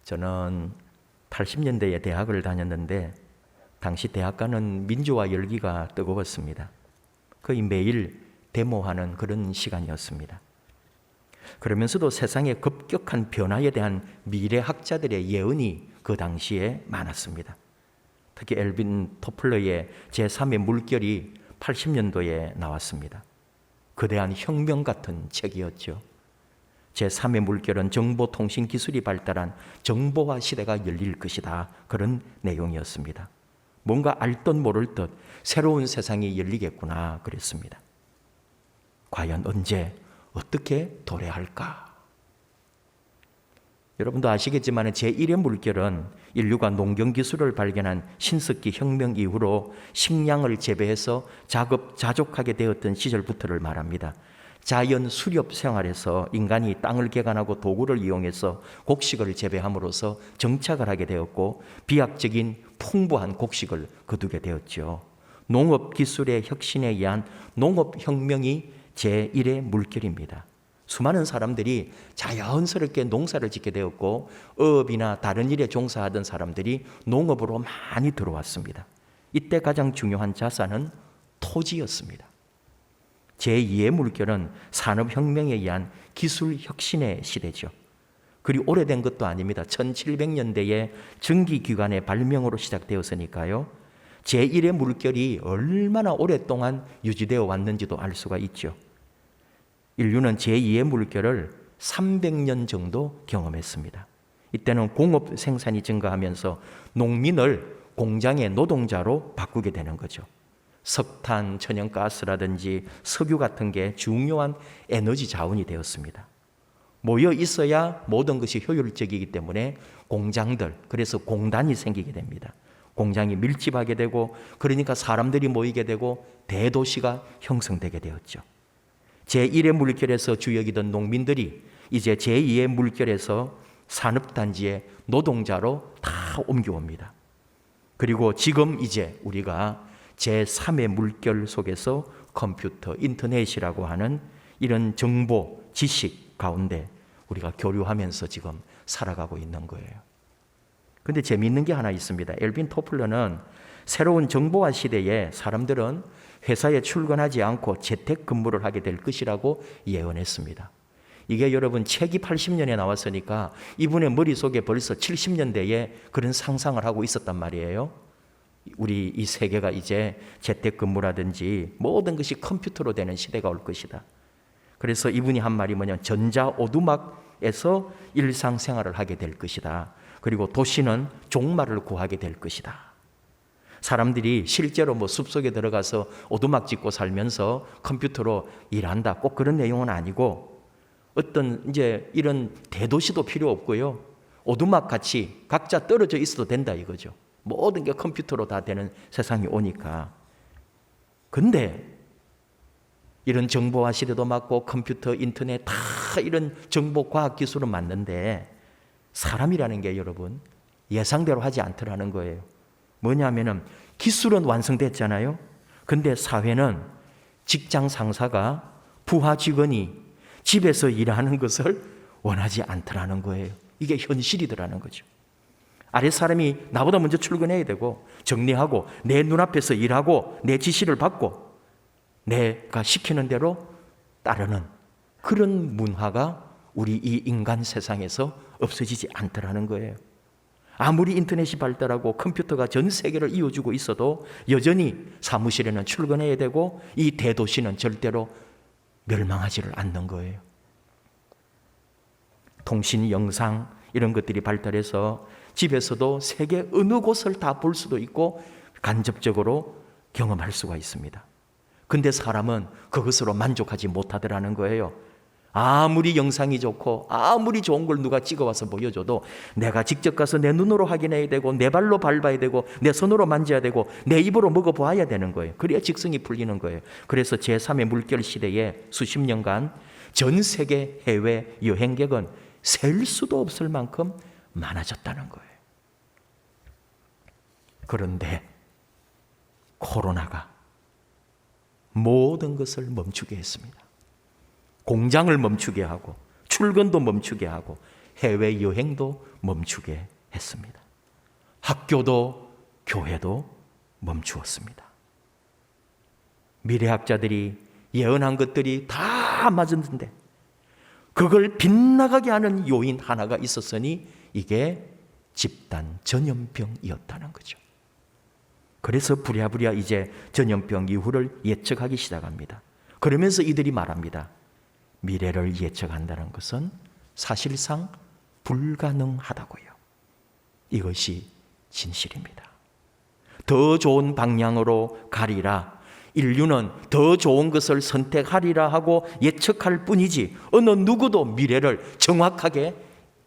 저는 80년대에 대학을 다녔는데 당시 대학가는 민주화 열기가 뜨거웠습니다. 거의 매일 데모하는 그런 시간이었습니다. 그러면서도 세상의 급격한 변화에 대한 미래학자들의 예언이 그 당시에 많았습니다. 특히 엘빈 토플러의 제3의 물결이 80년도에 나왔습니다. 거대한 혁명 같은 책이었죠. 제3의 물결은 정보통신 기술이 발달한 정보화 시대가 열릴 것이다. 그런 내용이었습니다. 뭔가 알듯 모를 듯 새로운 세상이 열리겠구나 그랬습니다. 과연 언제 어떻게 도래할까? 여러분도 아시겠지만 제1의 물결은 인류가 농경기술을 발견한 신석기 혁명 이후로 식량을 재배해서 자족하게 되었던 시절부터를 말합니다. 자연 수렵 생활에서 인간이 땅을 개간하고 도구를 이용해서 곡식을 재배함으로써 정착을 하게 되었고 비약적인 풍부한 곡식을 거두게 되었죠. 농업 기술의 혁신에 의한 농업혁명이 제1의 물결입니다. 수많은 사람들이 자연스럽게 농사를 짓게 되었고 어업이나 다른 일에 종사하던 사람들이 농업으로 많이 들어왔습니다. 이때 가장 중요한 자산은 토지였습니다. 제2의 물결은 산업혁명에 의한 기술혁신의 시대죠. 그리 오래된 것도 아닙니다. 1700년대에 전기기관의 발명으로 시작되었으니까요. 제1의 물결이 얼마나 오랫동안 유지되어 왔는지도 알 수가 있죠. 인류는 제2의 물결을 300년 정도 경험했습니다. 이때는 공업 생산이 증가하면서 농민을 공장의 노동자로 바꾸게 되는 거죠. 석탄, 천연가스라든지 석유 같은 게 중요한 에너지 자원이 되었습니다. 모여 있어야 모든 것이 효율적이기 때문에 공장들, 그래서 공단이 생기게 됩니다. 공장이 밀집하게 되고 그러니까 사람들이 모이게 되고 대도시가 형성되게 되었죠. 제1의 물결에서 주역이던 농민들이 이제 제2의 물결에서 산업단지의 노동자로 다 옮겨옵니다. 그리고 지금 이제 우리가 제3의 물결 속에서 컴퓨터, 인터넷이라고 하는 이런 정보, 지식 가운데 우리가 교류하면서 지금 살아가고 있는 거예요. 그런데 재미있는 게 하나 있습니다. 엘빈 토플러는 새로운 정보화 시대에 사람들은 회사에 출근하지 않고 재택근무를 하게 될 것이라고 예언했습니다. 이게 여러분 책이 80년에 나왔으니까 이분의 머릿속에 벌써 70년대에 그런 상상을 하고 있었단 말이에요. 우리 이 세계가 이제 재택근무라든지 모든 것이 컴퓨터로 되는 시대가 올 것이다. 그래서 이분이 한 말이 뭐냐면 전자오두막에서 일상생활을 하게 될 것이다. 그리고 도시는 종말을 구하게 될 것이다. 사람들이 실제로 숲속에 들어가서 오두막 짓고 살면서 컴퓨터로 일한다. 꼭 그런 내용은 아니고 어떤 이제 이런 대도시도 필요 없고요. 오두막 같이 각자 떨어져 있어도 된다 이거죠. 모든 게 컴퓨터로 다 되는 세상이 오니까. 근데 이런 정보화 시대도 맞고 컴퓨터, 인터넷 다 이런 정보 과학 기술은 맞는데 사람이라는 게 여러분 예상대로 하지 않더라는 거예요. 뭐냐면은 기술은 완성됐잖아요. 근데 사회는 직장 상사가 부하 직원이 집에서 일하는 것을 원하지 않더라는 거예요. 이게 현실이더라는 거죠. 아랫사람이 나보다 먼저 출근해야 되고 정리하고 내 눈앞에서 일하고 내 지시를 받고 내가 시키는 대로 따르는 그런 문화가 우리 이 인간 세상에서 없어지지 않더라는 거예요. 아무리 인터넷이 발달하고 컴퓨터가 전 세계를 이어주고 있어도 여전히 사무실에는 출근해야 되고 이 대도시는 절대로 멸망하지를 않는 거예요. 통신, 영상 이런 것들이 발달해서 집에서도 세계 어느 곳을 다 볼 수도 있고 간접적으로 경험할 수가 있습니다. 근데 사람은 그것으로 만족하지 못하더라는 거예요. 아무리 영상이 좋고 아무리 좋은 걸 누가 찍어와서 보여줘도 내가 직접 가서 내 눈으로 확인해야 되고 내 발로 밟아야 되고 내 손으로 만져야 되고 내 입으로 먹어봐야 되는 거예요. 그래야 직성이 풀리는 거예요. 그래서 제3의 물결 시대에 수십 년간 전 세계 해외 여행객은 셀 수도 없을 만큼 많아졌다는 거예요. 그런데 코로나가 모든 것을 멈추게 했습니다. 공장을 멈추게 하고 출근도 멈추게 하고 해외여행도 멈추게 했습니다. 학교도 교회도 멈추었습니다. 미래학자들이 예언한 것들이 다 맞았는데 그걸 빗나가게 하는 요인 하나가 있었으니 이게 집단 전염병이었다는 거죠. 그래서 부랴부랴 이제 전염병 이후를 예측하기 시작합니다. 그러면서 이들이 말합니다. 미래를 예측한다는 것은 사실상 불가능하다고요. 이것이 진실입니다. 더 좋은 방향으로 가리라. 인류는 더 좋은 것을 선택하리라 하고 예측할 뿐이지 어느 누구도 미래를 정확하게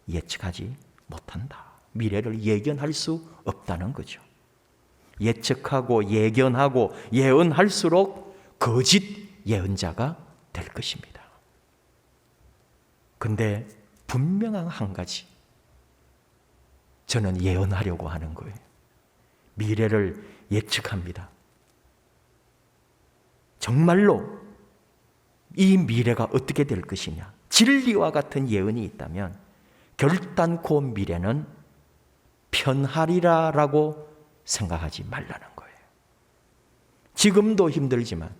예측하지 못한다. 미래를 예견할 수 없다는 거죠. 예측하고 예견하고 예언할수록 거짓 예언자가 될 것입니다. 근데 분명한 한 가지, 저는 예언하려고 하는 거예요. 미래를 예측합니다. 정말로 이 미래가 어떻게 될 것이냐, 진리와 같은 예언이 있다면 결단코 미래는 편하리라라고 생각하지 말라는 거예요. 지금도 힘들지만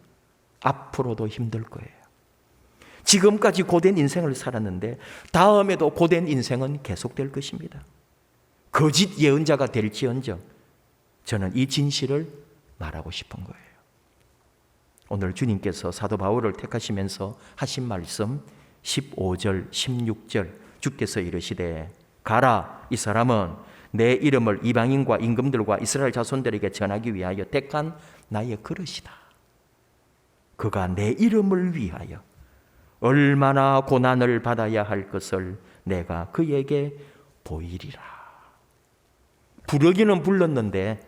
앞으로도 힘들 거예요. 지금까지 고된 인생을 살았는데 다음에도 고된 인생은 계속될 것입니다. 거짓 예언자가 될지언정 저는 이 진실을 말하고 싶은 거예요. 오늘 주님께서 사도 바울을 택하시면서 하신 말씀 15절, 16절 주께서 이르시되 가라, 이 사람은 내 이름을 이방인과 임금들과 이스라엘 자손들에게 전하기 위하여 택한 나의 그릇이다. 그가 내 이름을 위하여 얼마나 고난을 받아야 할 것을 내가 그에게 보이리라. 부르기는 불렀는데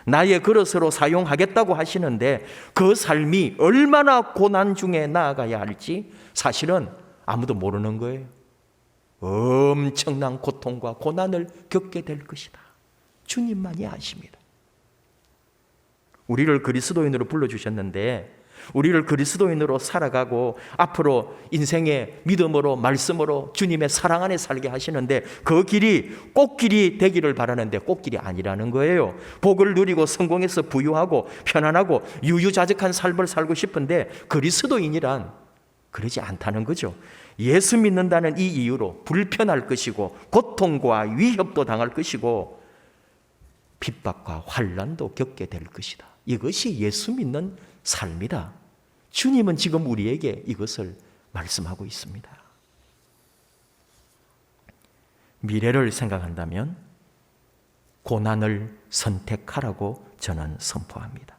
나의 그릇으로 사용하겠다고 하시는데 그 삶이 얼마나 고난 중에 나아가야 할지 사실은 아무도 모르는 거예요. 엄청난 고통과 고난을 겪게 될 것이다. 주님만이 아십니다. 우리를 그리스도인으로 불러주셨는데 우리를 그리스도인으로 살아가고 앞으로 인생의 믿음으로 말씀으로 주님의 사랑 안에 살게 하시는데 그 길이 꽃길이 되기를 바라는데 꽃길이 아니라는 거예요. 복을 누리고 성공해서 부유하고 편안하고 유유자적한 삶을 살고 싶은데 그리스도인이란 그러지 않다는 거죠. 예수 믿는다는 이 이유로 불편할 것이고 고통과 위협도 당할 것이고 핍박과 환난도 겪게 될 것이다. 이것이 예수 믿는 삶이다. 주님은 지금 우리에게 이것을 말씀하고 있습니다. 미래를 생각한다면 고난을 선택하라고 저는 선포합니다.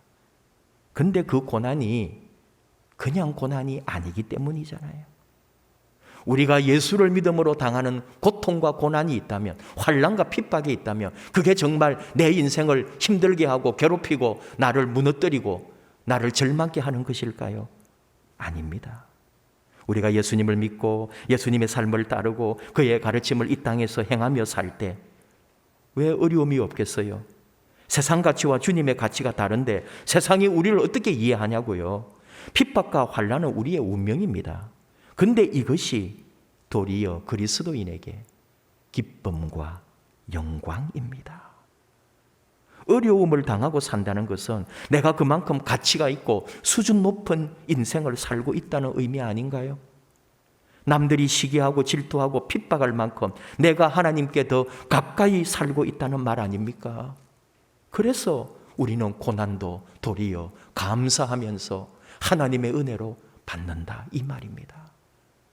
근데 그 고난이 그냥 고난이 아니기 때문이잖아요. 우리가 예수를 믿음으로 당하는 고통과 고난이 있다면, 환난과 핍박이 있다면 그게 정말 내 인생을 힘들게 하고 괴롭히고 나를 무너뜨리고 나를 절망케 하는 것일까요? 아닙니다. 우리가 예수님을 믿고 예수님의 삶을 따르고 그의 가르침을 이 땅에서 행하며 살 때 왜 어려움이 없겠어요? 세상 가치와 주님의 가치가 다른데 세상이 우리를 어떻게 이해하냐고요? 핍박과 환난은 우리의 운명입니다. 근데 이것이 도리어 그리스도인에게 기쁨과 영광입니다. 어려움을 당하고 산다는 것은 내가 그만큼 가치가 있고 수준 높은 인생을 살고 있다는 의미 아닌가요? 남들이 시기하고 질투하고 핍박할 만큼 내가 하나님께 더 가까이 살고 있다는 말 아닙니까? 그래서 우리는 고난도 도리어 감사하면서 하나님의 은혜로 받는다 이 말입니다.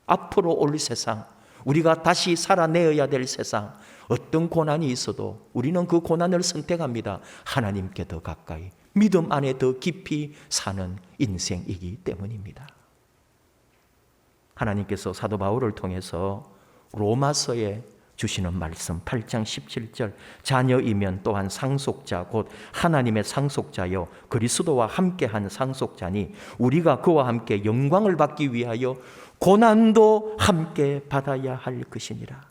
앞으로 올 세상, 우리가 다시 살아내어야 될 세상, 어떤 고난이 있어도 우리는 그 고난을 선택합니다. 하나님께 더 가까이, 믿음 안에 더 깊이 사는 인생이기 때문입니다. 하나님께서 사도 바울을 통해서 로마서에 주시는 말씀 8장 17절 자녀이면 또한 상속자 곧 하나님의 상속자요 그리스도와 함께한 상속자니 우리가 그와 함께 영광을 받기 위하여 고난도 함께 받아야 할 것이니라.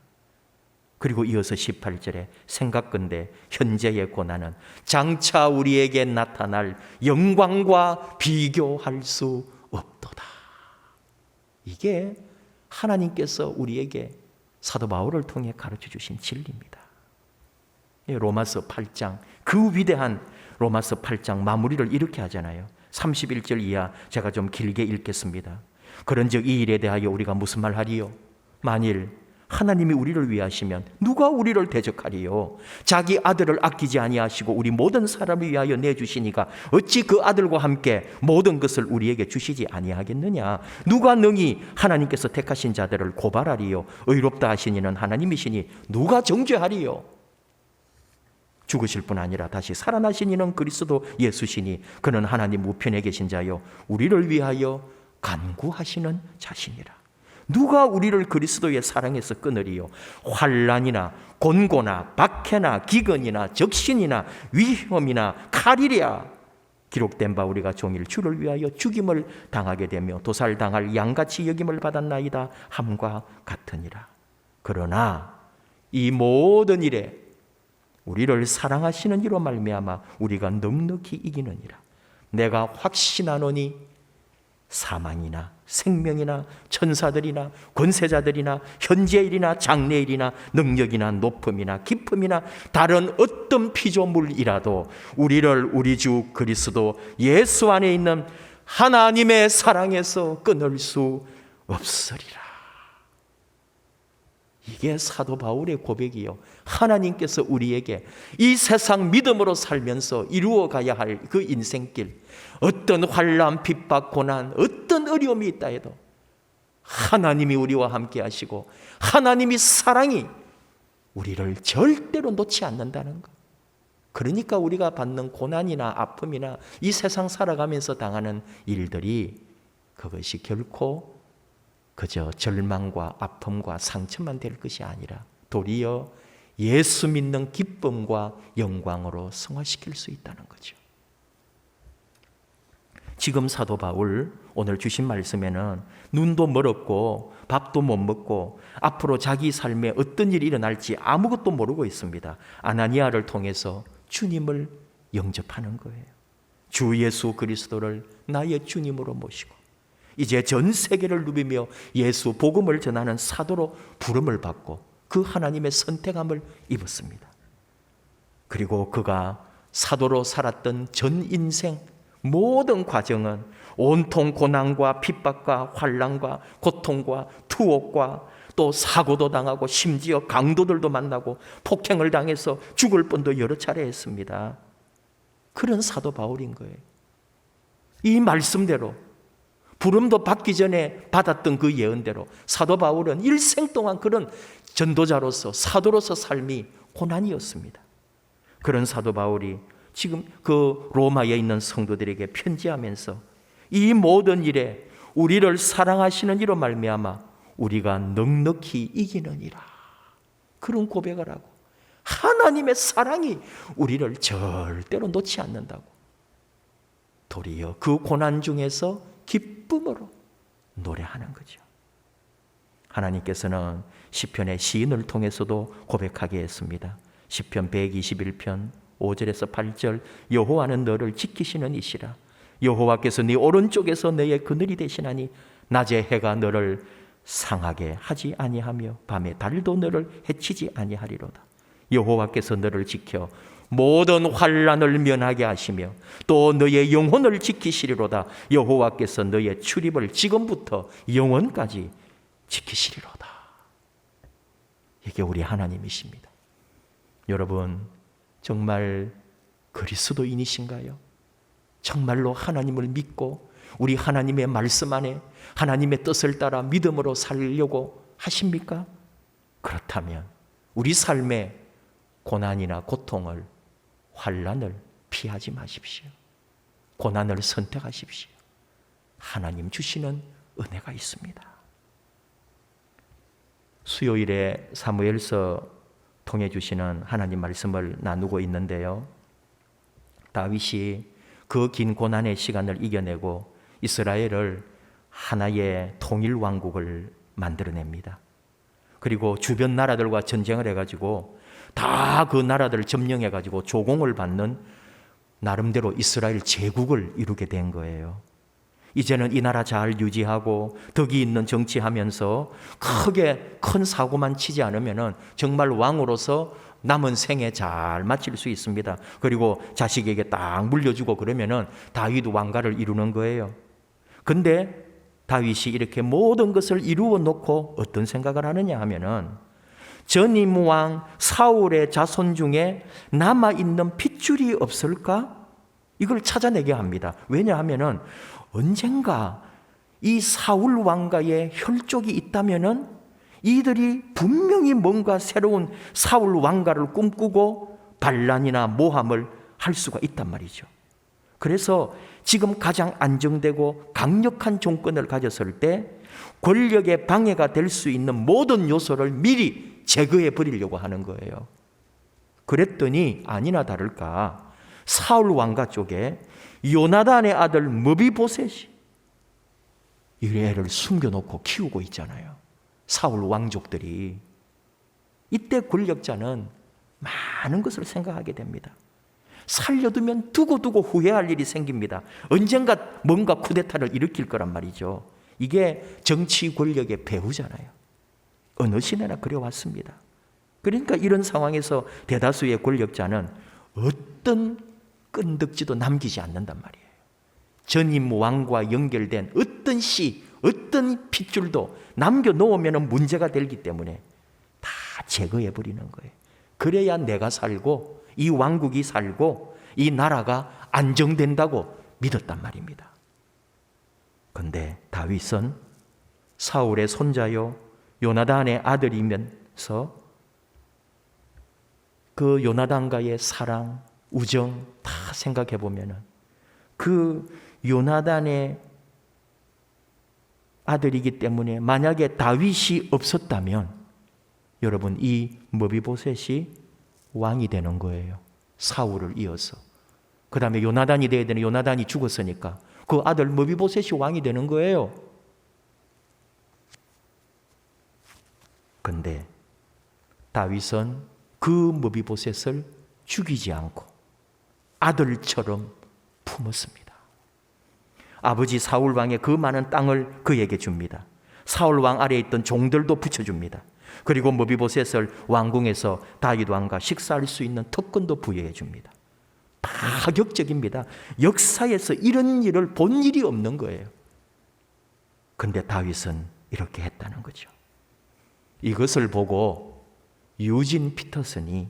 그리고 이어서 18절에 생각건대 현재의 고난은 장차 우리에게 나타날 영광과 비교할 수 없도다. 이게 하나님께서 우리에게 사도 바울을 통해 가르쳐 주신 진리입니다. 로마서 8장, 그 위대한 로마서 8장 마무리를 이렇게 하잖아요. 31절 이하 제가 좀 길게 읽겠습니다. 그런즉 이 일에 대하여 우리가 무슨 말하리요? 만일 하나님이 우리를 위하시면 누가 우리를 대적하리요? 자기 아들을 아끼지 아니하시고 우리 모든 사람을 위하여 내주시니가 어찌 그 아들과 함께 모든 것을 우리에게 주시지 아니하겠느냐? 누가 능히 하나님께서 택하신 자들을 고발하리요? 의롭다 하시니는 하나님이시니 누가 정죄하리요? 죽으실 뿐 아니라 다시 살아나신 이는 그리스도 예수시니 그는 하나님 우편에 계신 자요 우리를 위하여 간구하시는 자시니라. 누가 우리를 그리스도의 사랑에서 끊으리요? 환난이나 곤고나 박해나 기근이나 적신이나 위험이나 칼이랴. 기록된 바 우리가 종일 주를 위하여 죽임을 당하게 되며 도살당할 양같이 여김을 받았나이다 함과 같으니라. 그러나 이 모든 일에 우리를 사랑하시는 이로 말미암아 우리가 넉넉히 이기느니라. 내가 확신하노니 사망이나 생명이나 천사들이나 권세자들이나 현재일이나 장래일이나 능력이나 높음이나 깊음이나 다른 어떤 피조물이라도 우리를 우리 주 그리스도 예수 안에 있는 하나님의 사랑에서 끊을 수 없으리라. 이게 사도 바울의 고백이요. 하나님께서 우리에게 이 세상 믿음으로 살면서 이루어 가야 할 그 인생길, 어떤 환난, 핍박, 고난, 어떤 어려움이 있다 해도 하나님이 우리와 함께 하시고 하나님이 사랑이 우리를 절대로 놓지 않는다는 것. 그러니까 우리가 받는 고난이나 아픔이나 이 세상 살아가면서 당하는 일들이 그것이 결코 그저 절망과 아픔과 상처만 될 것이 아니라 도리어 예수 믿는 기쁨과 영광으로 승화시킬 수 있다는 거죠. 지금 사도 바울 오늘 주신 말씀에는 눈도 멀었고 밥도 못 먹고 앞으로 자기 삶에 어떤 일이 일어날지 아무것도 모르고 있습니다. 아나니아를 통해서 주님을 영접하는 거예요. 주 예수 그리스도를 나의 주님으로 모시고 이제 전 세계를 누비며 예수 복음을 전하는 사도로 부름을 받고 그 하나님의 선택함을 입었습니다. 그리고 그가 사도로 살았던 전 인생 모든 과정은 온통 고난과 핍박과 환난과 고통과 투옥과 또 사고도 당하고 심지어 강도들도 만나고 폭행을 당해서 죽을 뻔도 여러 차례 했습니다. 그런 사도 바울인 거예요. 이 말씀대로 부름도 받기 전에 받았던 그 예언대로 사도 바울은 일생 동안 그런 전도자로서 사도로서 삶이 고난이었습니다. 그런 사도 바울이 지금 그 로마에 있는 성도들에게 편지하면서 이 모든 일에 우리를 사랑하시는 이로 말미암아 우리가 넉넉히 이기느니라 그런 고백을 하고 하나님의 사랑이 우리를 절대로 놓지 않는다고 도리어 그 고난 중에서 기쁨으로 노래하는 거죠. 하나님께서는 시편의 시인을 통해서도 고백하게 했습니다. 시편 121편 5절에서 8절 여호와는 너를 지키시는 이시라. 여호와께서 네 오른쪽에서 너의 그늘이 되시나니 낮에 해가 너를 상하게 하지 아니하며 밤에 달도 너를 해치지 아니하리로다. 여호와께서 너를 지켜 모든 환난을 면하게 하시며 또 너의 영혼을 지키시리로다. 여호와께서 너의 출입을 지금부터 영원까지 지키시리로다. 이게 우리 하나님이십니다. 여러분 정말 그리스도인이신가요? 정말로 하나님을 믿고 우리 하나님의 말씀 안에 하나님의 뜻을 따라 믿음으로 살려고 하십니까? 그렇다면 우리 삶의 고난이나 고통을 환난을 피하지 마십시오. 고난을 선택하십시오. 하나님 주시는 은혜가 있습니다. 수요일에 사무엘서 통해 주시는 하나님 말씀을 나누고 있는데요. 다윗이 그 긴 고난의 시간을 이겨내고 이스라엘을 하나의 통일 왕국을 만들어냅니다. 그리고 주변 나라들과 전쟁을 해가지고 다 그 나라들을 점령해가지고 조공을 받는 나름대로 이스라엘 제국을 이루게 된 거예요. 이제는 이 나라 잘 유지하고 덕이 있는 정치하면서 크게 큰 사고만 치지 않으면 정말 왕으로서 남은 생에 잘 마칠 수 있습니다. 그리고 자식에게 딱 물려주고 그러면 다윗 왕가를 이루는 거예요. 근데 다윗이 이렇게 모든 것을 이루어 놓고 어떤 생각을 하느냐 하면은 전임 왕 사울의 자손 중에 남아있는 핏줄이 없을까? 이걸 찾아내게 합니다. 왜냐하면은 언젠가 이 사울 왕가에 혈족이 있다면은 이들이 분명히 뭔가 새로운 사울 왕가를 꿈꾸고 반란이나 모함을 할 수가 있단 말이죠. 그래서 지금 가장 안정되고 강력한 정권을 가졌을 때 권력의 방해가 될 수 있는 모든 요소를 미리 제거해 버리려고 하는 거예요. 그랬더니 아니나 다를까 사울 왕가 쪽에 요나단의 아들 무비보셋이 이 애를 숨겨놓고 키우고 있잖아요. 사울 왕족들이. 이때 권력자는 많은 것을 생각하게 됩니다. 살려두면 두고두고 후회할 일이 생깁니다. 언젠가 뭔가 쿠데타를 일으킬 거란 말이죠. 이게 정치 권력의 배후잖아요. 어느 시대나 그래왔습니다. 그러니까 이런 상황에서 대다수의 권력자는 어떤 끈덕지도 남기지 않는단 말이에요. 전임 왕과 연결된 어떤 씨, 어떤 핏줄도 남겨놓으면 문제가 되기 때문에 다 제거해버리는 거예요. 그래야 내가 살고 이 왕국이 살고 이 나라가 안정된다고 믿었단 말입니다. 그런데 다윗은 사울의 손자요 요나단의 아들이면서 그 요나단과의 사랑, 우정 다 생각해 보면은 그 요나단의 아들이기 때문에 만약에 다윗이 없었다면 여러분 이 무비보셋이 왕이 되는 거예요. 사울을 이어서. 그 다음에 요나단이 돼야 되는 요나단이 죽었으니까 그 아들 무비보셋이 왕이 되는 거예요. 근데 다윗은 그 무비보셋을 죽이지 않고 아들처럼 품었습니다. 아버지 사울 왕의 그 많은 땅을 그에게 줍니다. 사울 왕 아래에 있던 종들도 붙여줍니다. 그리고 무비보셋을 왕궁에서 다윗 왕과 식사할 수 있는 특권도 부여해 줍니다. 파격적입니다. 역사에서 이런 일을 본 일이 없는 거예요. 그런데 다윗은 이렇게 했다는 거죠. 이것을 보고 유진 피터슨이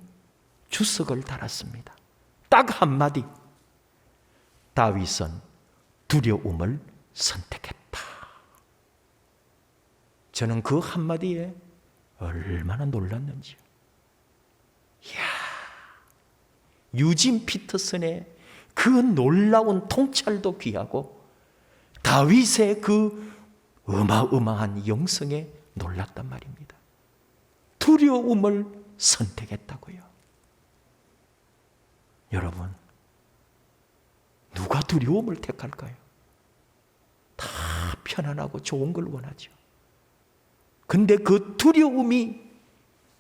주석을 달았습니다. 딱 한마디. 다윗은 두려움을 선택했다. 저는 그 한마디에 얼마나 놀랐는지요. 이야, 유진 피터슨의 그 놀라운 통찰도 귀하고 다윗의 그 어마어마한 영성에 놀랐단 말입니다. 두려움을 선택했다고요. 여러분, 누가 두려움을 택할까요? 다 편안하고 좋은 걸 원하죠. 근데 그 두려움이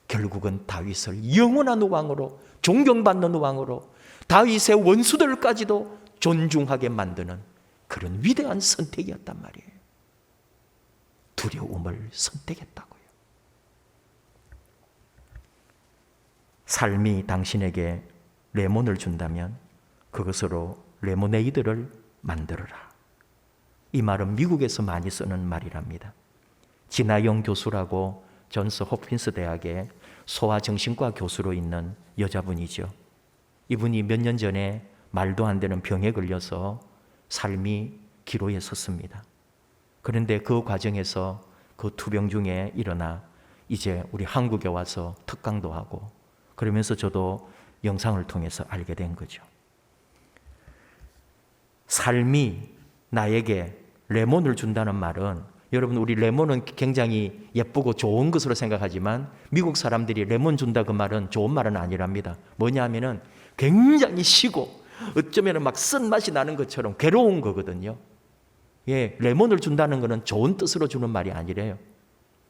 결국은 다윗을 영원한 왕으로, 존경받는 왕으로, 다윗의 원수들까지도 존중하게 만드는 그런 위대한 선택이었단 말이에요. 두려움을 선택했다고요. 삶이 당신에게 레몬을 준다면 그것으로 레모네이드를 만들어라. 이 말은 미국에서 많이 쓰는 말이랍니다. 진아영 교수라고 존스 홉킨스 대학의 소아정신과 교수로 있는 여자분이죠. 이분이 몇 년 전에 말도 안 되는 병에 걸려서 삶이 기로에 섰습니다. 그런데 그 과정에서 그 투병 중에 일어나 이제 우리 한국에 와서 특강도 하고 그러면서 저도 영상을 통해서 알게 된 거죠. 삶이 나에게 레몬을 준다는 말은, 여러분 우리 레몬은 굉장히 예쁘고 좋은 것으로 생각하지만 미국 사람들이 레몬 준다 그 말은 좋은 말은 아니랍니다. 뭐냐면은 굉장히 시고 어쩌면 막 쓴맛이 나는 것처럼 괴로운 거거든요. 예, 레몬을 준다는 것은 좋은 뜻으로 주는 말이 아니래요.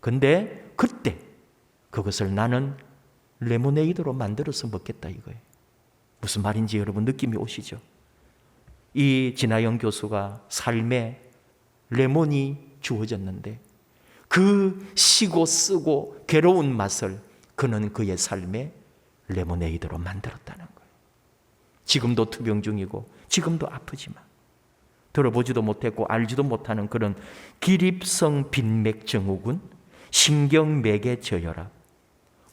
근데 그때 그것을 나는 레모네이드로 만들어서 먹겠다 이거예요. 무슨 말인지 여러분 느낌이 오시죠? 이 진아영 교수가 삶에 레몬이 주어졌는데 그 시고 쓰고 괴로운 맛을 그는 그의 삶에 레모네이드로 만들었다는 거예요. 지금도 투병 중이고 지금도 아프지만 들어보지도 못했고 알지도 못하는 그런 기립성 빈맥 증후군, 신경매개 저혈압,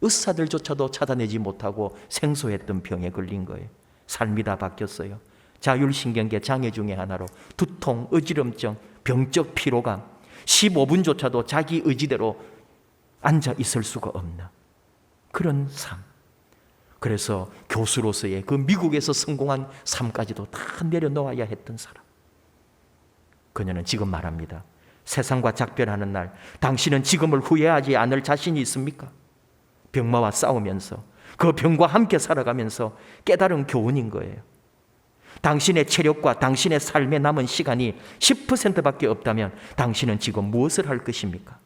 의사들조차도 찾아내지 못하고 생소했던 병에 걸린 거예요. 삶이 다 바뀌었어요. 자율신경계 장애 중에 하나로 두통, 어지럼증, 병적 피로감, 15분조차도 자기 의지대로 앉아 있을 수가 없는 그런 삶. 그래서 교수로서의 그 미국에서 성공한 삶까지도 다 내려놓아야 했던 사람. 그녀는 지금 말합니다. 세상과 작별하는 날, 당신은 지금을 후회하지 않을 자신이 있습니까? 병마와 싸우면서 그 병과 함께 살아가면서 깨달은 교훈인 거예요. 당신의 체력과 당신의 삶에 남은 시간이 10%밖에 없다면 당신은 지금 무엇을 할 것입니까?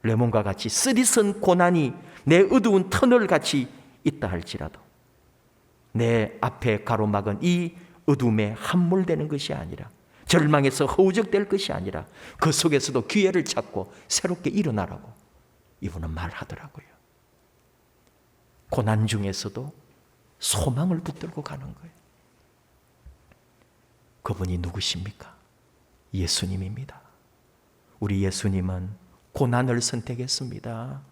레몬과 같이 쓰디쓴 고난이 내 어두운 터널 같이 있다 할지라도 내 앞에 가로막은 이 어둠에 함몰되는 것이 아니라, 절망에서 허우적될 것이 아니라 그 속에서도 기회를 찾고 새롭게 일어나라고 이분은 말하더라고요. 고난 중에서도 소망을 붙들고 가는 거예요. 그분이 누구십니까? 예수님입니다. 우리 예수님은 고난을 선택했습니다.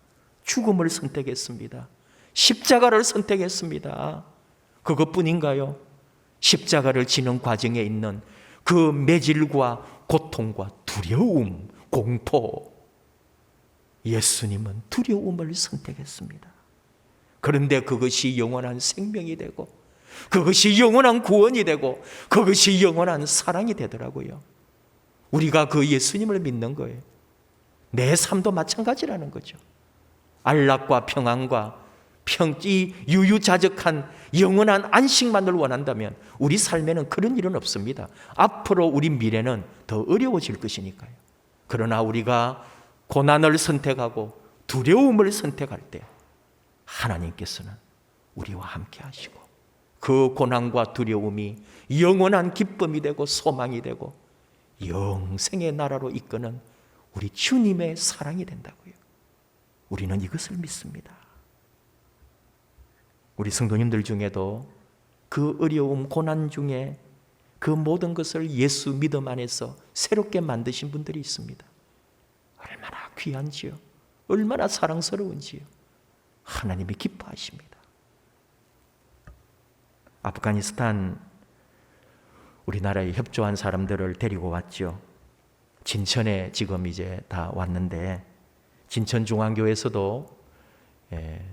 죽음을 선택했습니다. 십자가를 선택했습니다. 그것뿐인가요? 십자가를 지는 과정에 있는 그 매질과 고통과 두려움, 공포. 예수님은 두려움을 선택했습니다. 그런데 그것이 영원한 생명이 되고, 그것이 영원한 구원이 되고, 그것이 영원한 사랑이 되더라고요. 우리가 그 예수님을 믿는 거예요. 내 삶도 마찬가지라는 거죠. 안락과 평안과 이 유유자적한 영원한 안식만을 원한다면 우리 삶에는 그런 일은 없습니다. 앞으로 우리 미래는 더 어려워질 것이니까요. 그러나 우리가 고난을 선택하고 두려움을 선택할 때 하나님께서는 우리와 함께 하시고 그 고난과 두려움이 영원한 기쁨이 되고 소망이 되고 영생의 나라로 이끄는 우리 주님의 사랑이 된다고요. 우리는 이것을 믿습니다. 우리 성도님들 중에도 그 어려움, 고난 중에 그 모든 것을 예수 믿음 안에서 새롭게 만드신 분들이 있습니다. 얼마나 귀한지요. 얼마나 사랑스러운지요. 하나님이 기뻐하십니다. 아프가니스탄 우리나라에 협조한 사람들을 데리고 왔죠. 진천에 지금 이제 다 왔는데 진천중앙교에서도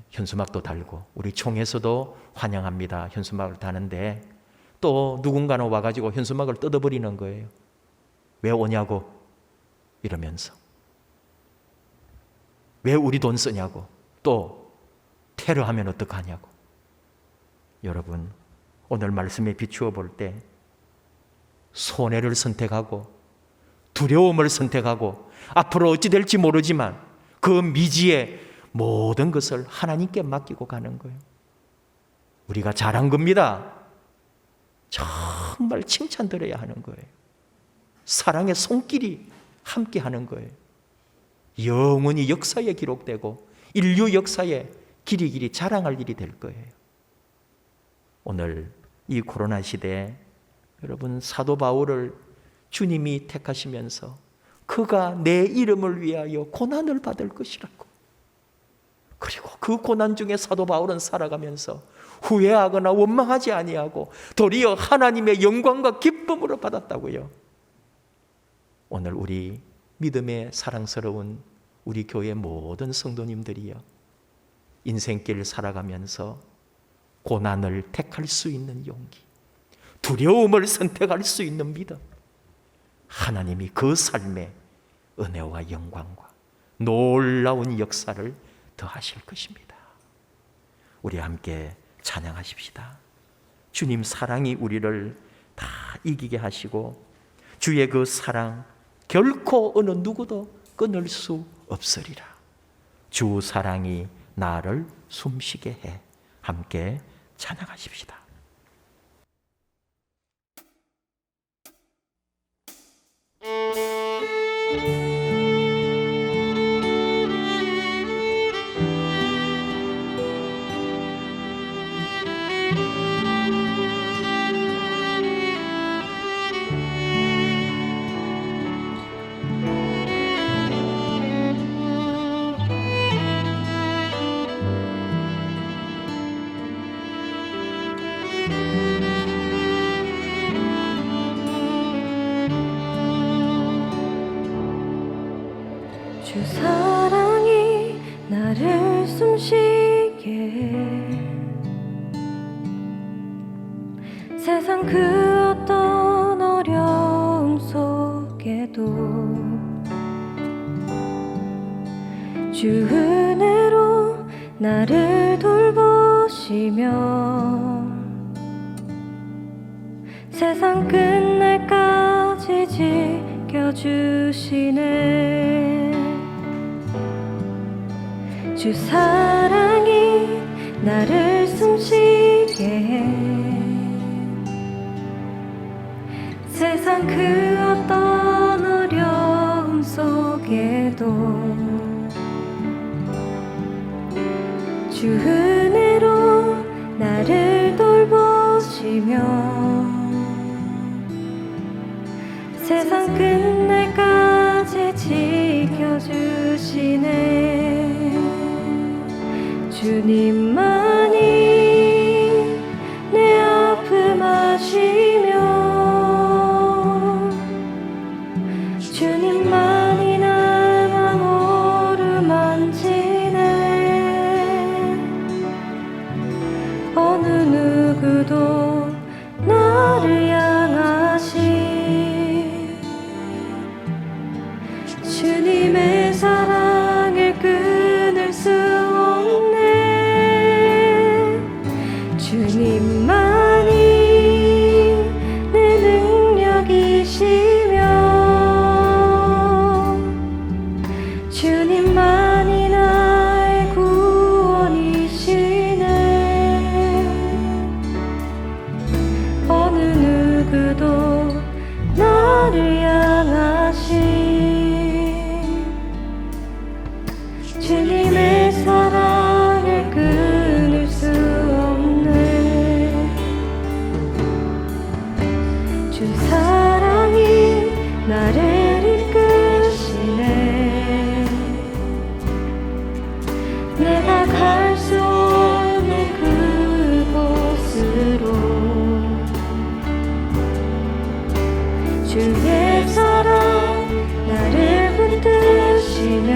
현수막도 달고 우리 총에서도 환영합니다. 현수막을 다는데 또 누군가는 와가지고 현수막을 뜯어버리는 거예요. 왜 오냐고 이러면서. 왜 우리 돈 쓰냐고. 또 테러하면 어떡하냐고. 여러분, 오늘 말씀에 비추어 볼 때 손해를 선택하고 두려움을 선택하고 앞으로 어찌 될지 모르지만 그 미지의 모든 것을 하나님께 맡기고 가는 거예요. 우리가 잘한 겁니다. 정말 칭찬드려야 하는 거예요. 사랑의 손길이 함께 하는 거예요. 영원히 역사에 기록되고 인류 역사에 길이 자랑할 일이 될 거예요. 오늘 이 코로나 시대에 여러분 사도 바울을 주님이 택하시면서 그가 내 이름을 위하여 고난을 받을 것이라고. 그리고 그 고난 중에 사도 바울은 살아가면서 후회하거나 원망하지 아니하고 도리어 하나님의 영광과 기쁨으로 받았다고요. 오늘 우리 믿음의 사랑스러운 우리 교회 모든 성도님들이요, 인생길 살아가면서 고난을 택할 수 있는 용기, 두려움을 선택할 수 있는 믿음, 하나님이 그 삶에 은혜와 영광과 놀라운 역사를 더하실 것입니다. 우리 함께 찬양하십시다. 주님 사랑이 우리를 다 이기게 하시고 주의 그 사랑 결코 어느 누구도 끊을 수 없으리라. 주 사랑이 나를 숨쉬게 해. 함께 찬양하십시다. 주 사랑이 나를 숨쉬게 해. 세상 그 어떤 어려움 속에도 주 은혜로 나를 돌보시며 세상 끝날까지 지켜주시네. 주 사랑이 나를 숨쉬게 해. 세상 그 어떤 어려움 속에도 주 은혜로 나를 돌보시며 세상 끝날까지 지켜주시네. 주님만이 내 아픔 아시며 주님만이 날 맘 어루만지네. 어느 누구도 나를 향하시 주님의 사랑을 끊을 수 없네. 주님만이 내 능력이시며 주님만이 나의 구원이시네. 어느 누구도 나를 향하시 주님의 사랑을 끊을 수 없네. 주 사랑이 나를 이끄시네. 내가 갈 수 없는 그곳으로 주의 사랑 나를 붙드시며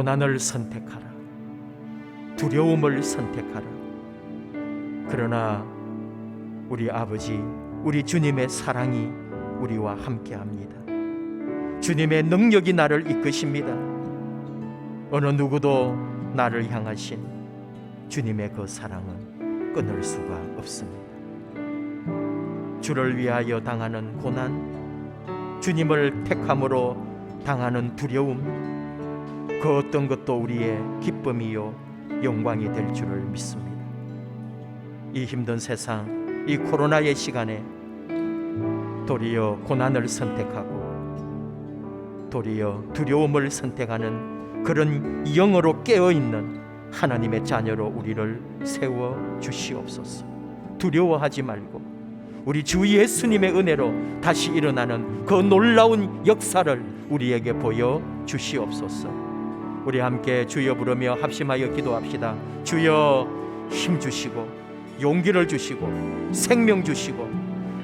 고난을 선택하라. 두려움을 선택하라. 그러나 우리 아버지, 우리 주님의 사랑이 우리와 함께합니다. 주님의 능력이 나를 이끄십니다. 어느 누구도 나를 향하신 주님의 그 사랑은 끊을 수가 없습니다. 주를 위하여 당하는 고난, 주님을 택함으로 당하는 두려움, 그 어떤 것도 우리의 기쁨이요 영광이 될 줄을 믿습니다. 이 힘든 세상, 이 코로나의 시간에 도리어 고난을 선택하고 도리어 두려움을 선택하는 그런 영으로 깨어있는 하나님의 자녀로 우리를 세워 주시옵소서. 두려워하지 말고 우리 주 예수님의 은혜로 다시 일어나는 그 놀라운 역사를 우리에게 보여 주시옵소서. 우리 함께 주여 부르며 합심하여 기도합시다. 주여 힘 주시고 용기를 주시고 생명 주시고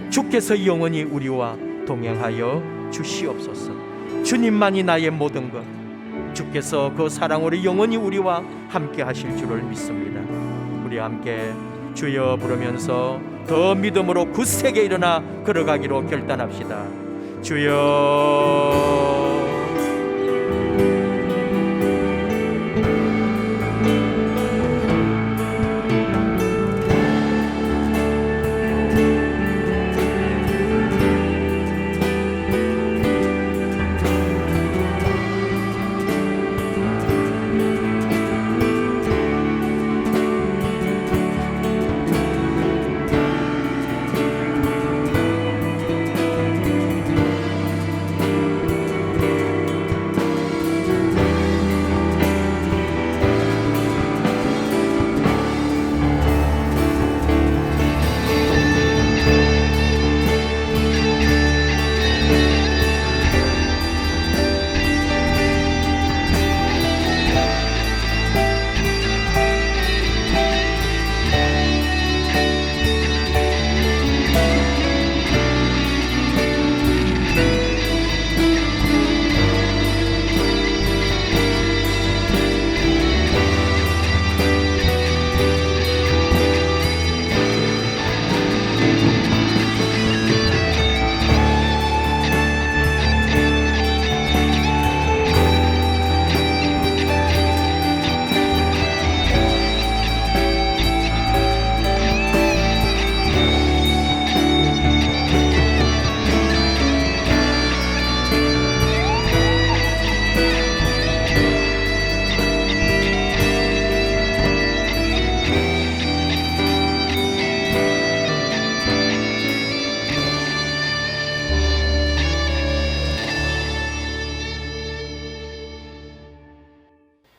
주께서 영원히 우리와 동행하여 주시옵소서. 주님만이 나의 모든 것, 주께서 그 사랑으로 영원히 우리와 함께 하실 줄을 믿습니다. 우리 함께 주여 부르면서 더 믿음으로 굳세게 일어나 걸어가기로 결단합시다. 주여.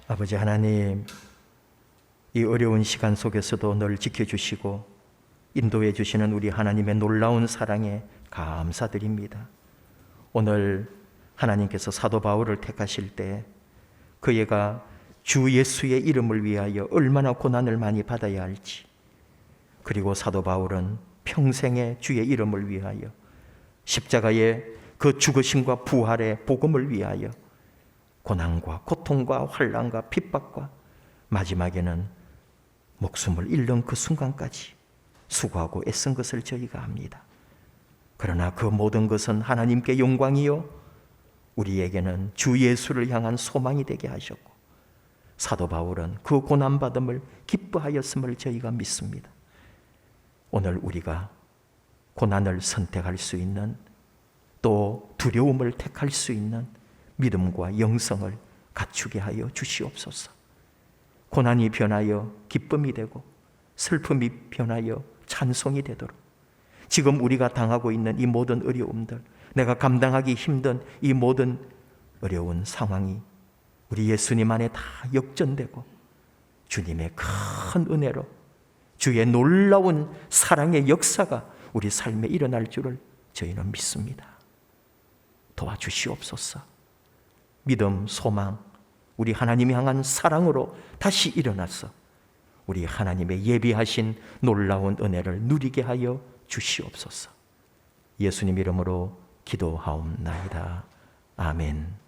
아버지 하나님, 이 어려운 시간 속에서도 늘 지켜주시고 인도해 주시는 우리 하나님의 놀라운 사랑에 감사드립니다. 오늘 하나님께서 사도 바울을 택하실 때 그애가 주 예수의 이름을 위하여 얼마나 고난을 많이 받아야 할지, 그리고 사도 바울은 평생의 주의 이름을 위하여 십자가의 그 죽으심과 부활의 복음을 위하여 고난과 고통과 환난과 핍박과 마지막에는 목숨을 잃는 그 순간까지 수고하고 애쓴 것을 저희가 압니다. 그러나 그 모든 것은 하나님께 영광이요 우리에게는 주 예수를 향한 소망이 되게 하셨고, 사도 바울은 그 고난받음을 기뻐하였음을 저희가 믿습니다. 오늘 우리가 고난을 선택할 수 있는, 또 두려움을 택할 수 있는 믿음과 영성을 갖추게 하여 주시옵소서. 고난이 변하여 기쁨이 되고 슬픔이 변하여 찬송이 되도록, 지금 우리가 당하고 있는 이 모든 어려움들, 내가 감당하기 힘든 이 모든 어려운 상황이 우리 예수님 안에 다 역전되고 주님의 큰 은혜로 주의 놀라운 사랑의 역사가 우리 삶에 일어날 줄을 저희는 믿습니다. 도와주시옵소서. 믿음, 소망, 우리 하나님이 향한 사랑으로 다시 일어나서 우리 하나님의 예비하신 놀라운 은혜를 누리게 하여 주시옵소서. 예수님 이름으로 기도하옵나이다. 아멘.